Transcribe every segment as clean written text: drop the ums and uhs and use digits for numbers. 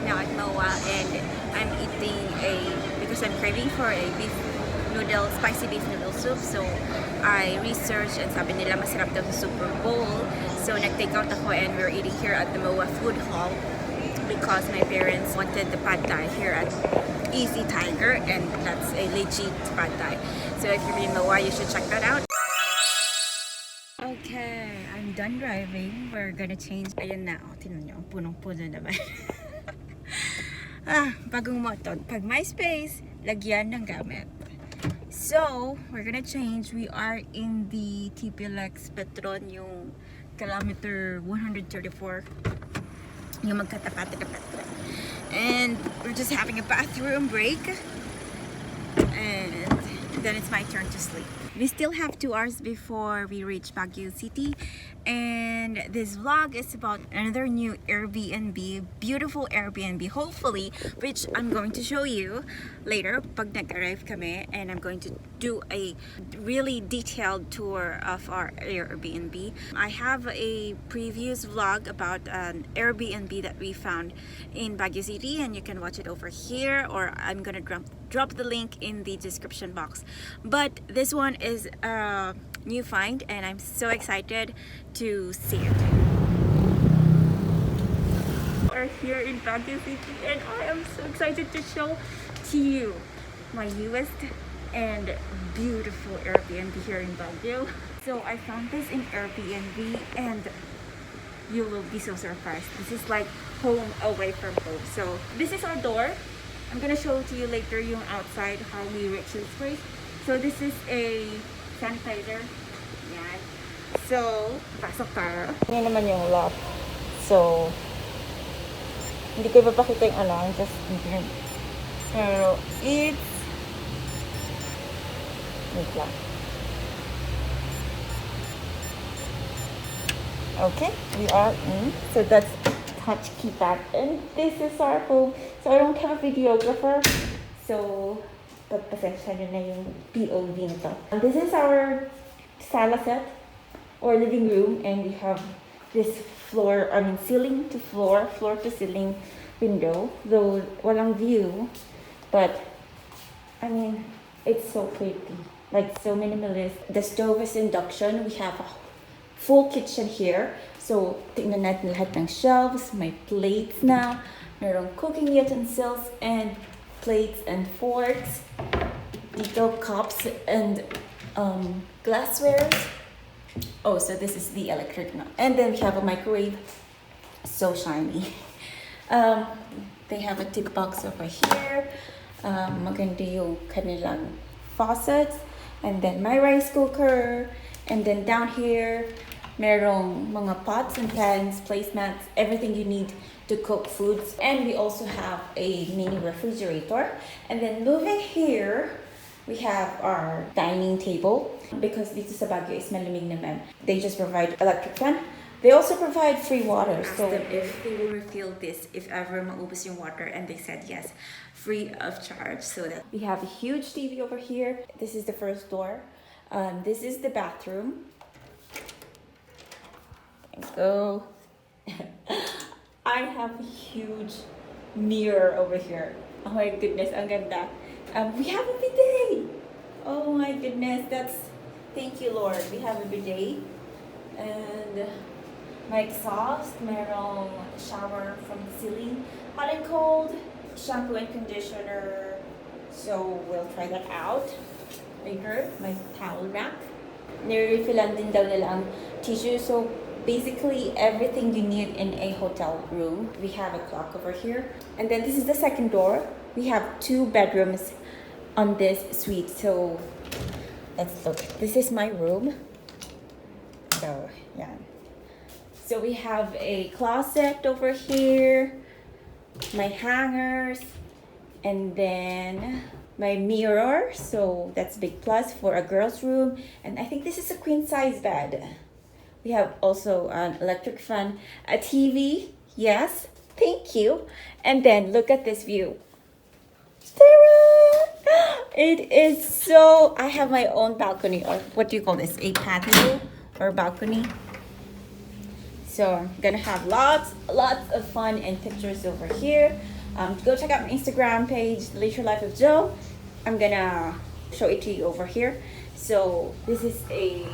now at Moa, and I'm eating because I'm craving for a spicy beef noodle soup. So I researched and sabi nila masarap daw sa Super Bowl. So nag-take out ako and we're eating here at the Moa Food Hall because my parents wanted the pad thai here at Easy Tiger, and that's a legit pad thai. So if you're in Moa, you should check that out. Okay, I'm done driving. We're gonna change. Ayan na, tingnan nyo, punong-puno naman. Bagong moto. Pag may space, lagyan ng gamit. So, we're gonna change. We are in the TPLX Petron, yung kilometer 134. Yung magkatapat na Petron. And we're just having a bathroom break. And then it's my turn to sleep. We still have 2 hours before we reach Baguio City, and this vlog is about another new Airbnb, beautiful Airbnb hopefully, which I'm going to show you later pag nag-arrive kami, and I'm going to do a really detailed tour of our Airbnb. I have a previous vlog about an Airbnb that we found in Baguio City, and you can watch it over here, or I'm gonna drop the link in the description box. But this one is a new find, and I'm so excited to see it. We are here in Baguio City, and I am so excited to show to you my newest and beautiful Airbnb here in Baguio. So I found this in Airbnb, and you will be so surprised. This is like home away from home. So this is our door. I'm gonna show to you later yung outside, how we reach this place. So this is a sanitizer. Yan. So, pasok tayo. Yan naman yung lock. So, hindi ko ipapakita yung ano, just pero it's wait lang. Okay, we are in. So that's touch keypad, and this is our home. So I don't have a videographer, so pagpasensya nyo na yung POV nito. This is our sala set or living room, and we have this ceiling to floor to ceiling window, though walang view, but I mean it's so pretty, like so minimalist. The stove is induction. We have a full kitchen here. So, tingnan natin lahat ng shelves, may plates na, merong cooking utensils and plates and forks, dito cups and glasswares. Oh, so this is the electric now. And then we have a microwave, so shiny. They have a tip box over here. Maganda yung kanilang faucets, and then my rice cooker, and then down here merong mga pots and pans, placemats, everything you need to cook foods. And we also have a mini refrigerator. And then moving here, we have our dining table, because dito sa Baguio is malamig naman. They just provide electric fan. They also provide free water. So them if they will refill this if ever maubos yung water, and they said yes, free of charge. So that we have a huge TV over here. This is the first door. This is the bathroom. So I have a huge mirror over here. Oh my goodness, ang ganda. We have a bidet. Oh my goodness, thank you Lord. We have a bidet. And my exhaust, merong shower from the ceiling, hot and cold, shampoo and conditioner. So we'll try that out later. My towel rack. Nirefillan din daw nila ang tissue. So basically everything you need in a hotel room. We have a clock over here. And then this is the second door. We have 2 bedrooms on this suite. So let's look. This is my room. So yeah. So we have a closet over here, my hangers, and then my mirror. So that's a big plus for a girl's room. And I think this is a queen size bed. We have also an electric fan, a TV, yes, thank you. And then look at this view. It is so, I have my own balcony, or what do you call this, a patio or balcony. So I'm gonna have lots of fun and pictures over here. Go check out my Instagram page, The Leisure Life of Joe. I'm gonna show it to you over here. So this is a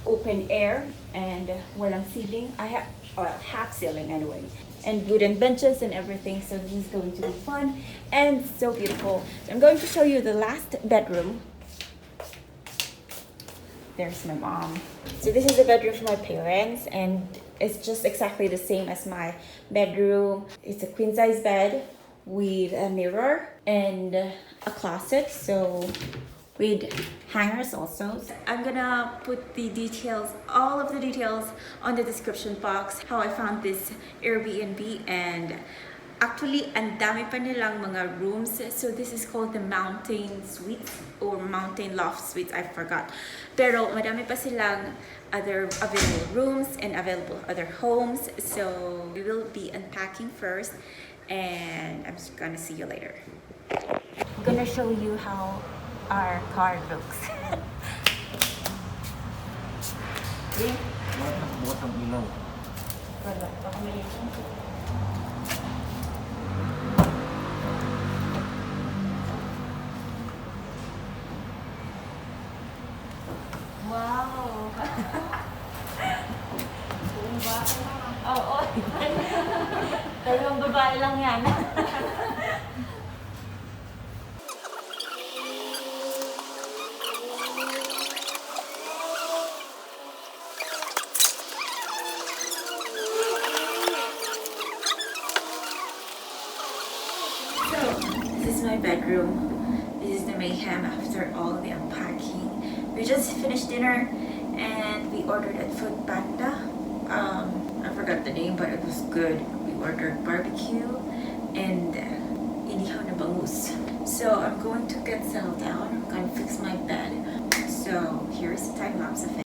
open air and walang ceiling. I have, well, half ceiling anyway, and wooden benches and everything. So this is going to be fun and so beautiful. So I'm going to show you the last bedroom. There's my mom. So this is the bedroom for my parents, and it's just exactly the same as my bedroom. It's a queen size bed with a mirror and a closet, so with hangers also. So I'm gonna put the details, all of the details, on the description box, how I found this Airbnb. And actually, ang dami pa nilang mga rooms. So this is called the Mountain Suites or Mountain Loft Suites, I forgot. Pero madami pa silang other available rooms and available other homes. So we will be unpacking first, and I'm just gonna see you later. I'm gonna show you how our car looks. See? Bukas ang ilaw. Wala, baka maliit. Wow! Oo. Dalawang babae lang yan. This is my bedroom. This is the mayhem after all the unpacking. We just finished dinner and we ordered at Food Panda. I forgot the name, but it was good. We ordered barbecue and inihaw na bangus. So I'm going to get settled down. I'm going to fix my bed. So here's the time lapse of it.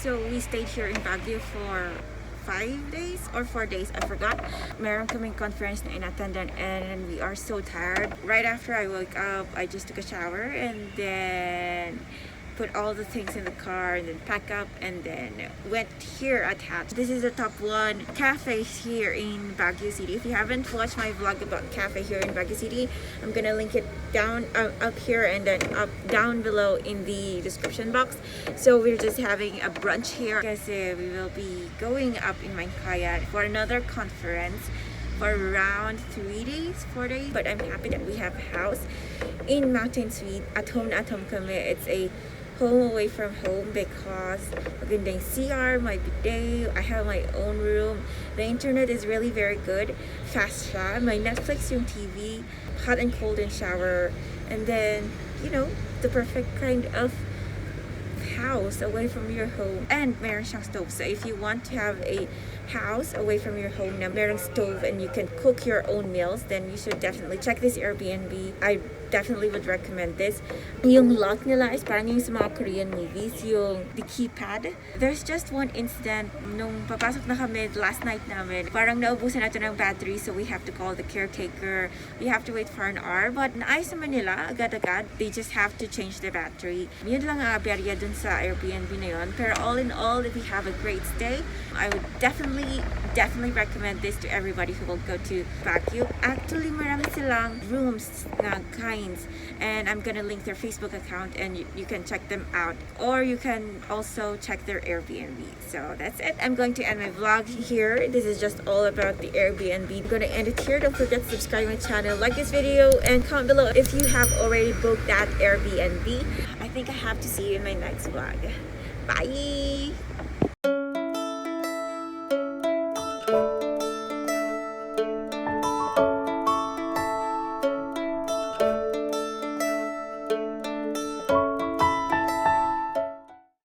So we stayed here in Baguio for 5 days or 4 days, I forgot. Meron kaming conference na inattendan and we are so tired. Right after I woke up, I just took a shower and then put all the things in the car and then pack up and then went here at Hatch. This is the top one cafe here in Baguio City. If you haven't watched my vlog about cafe here in Baguio City, I'm gonna link it down up here and then up down below in the description box. So we're just having a brunch here because we will be going up in Mankaya for another conference for around 3 days, 4 days. But I'm happy that we have a house in Mountain Suite. At home kami. It's a home away from home because magandang CR, my bidet, I have my own room. The internet is really very good. Fast siya. My Netflix yung TV, hot and cold and shower. And then, you know, the perfect kind of house away from your home, and meron siyang stove. So if you want to have a house away from your home na merong stove and you can cook your own meals, then you should definitely check this Airbnb. I definitely would recommend this. Yung lock nila is parang yung sa mga Korean movies, yung the keypad. There's just one incident nung papasok na kami last night namin, parang naubusan natin ng battery, so we have to call the caretaker. We have to wait for an hour, but naayos naman nila agad-agad. They just have to change the battery. Yun lang ang aberya dun sa Airbnb na yun. Pero all in all, if you have a great stay, I would definitely recommend this to everybody who will go to Baguio. Actually, marami silang rooms na kinds, and I'm gonna link their Facebook account and you can check them out, or you can also check their Airbnb. So that's it. I'm going to end my vlog here. This is just all about the Airbnb. I'm gonna end it here. Don't forget to subscribe my channel, like this video, and comment below if you have already booked that Airbnb. I think I have to see you in my next vlog. Bye!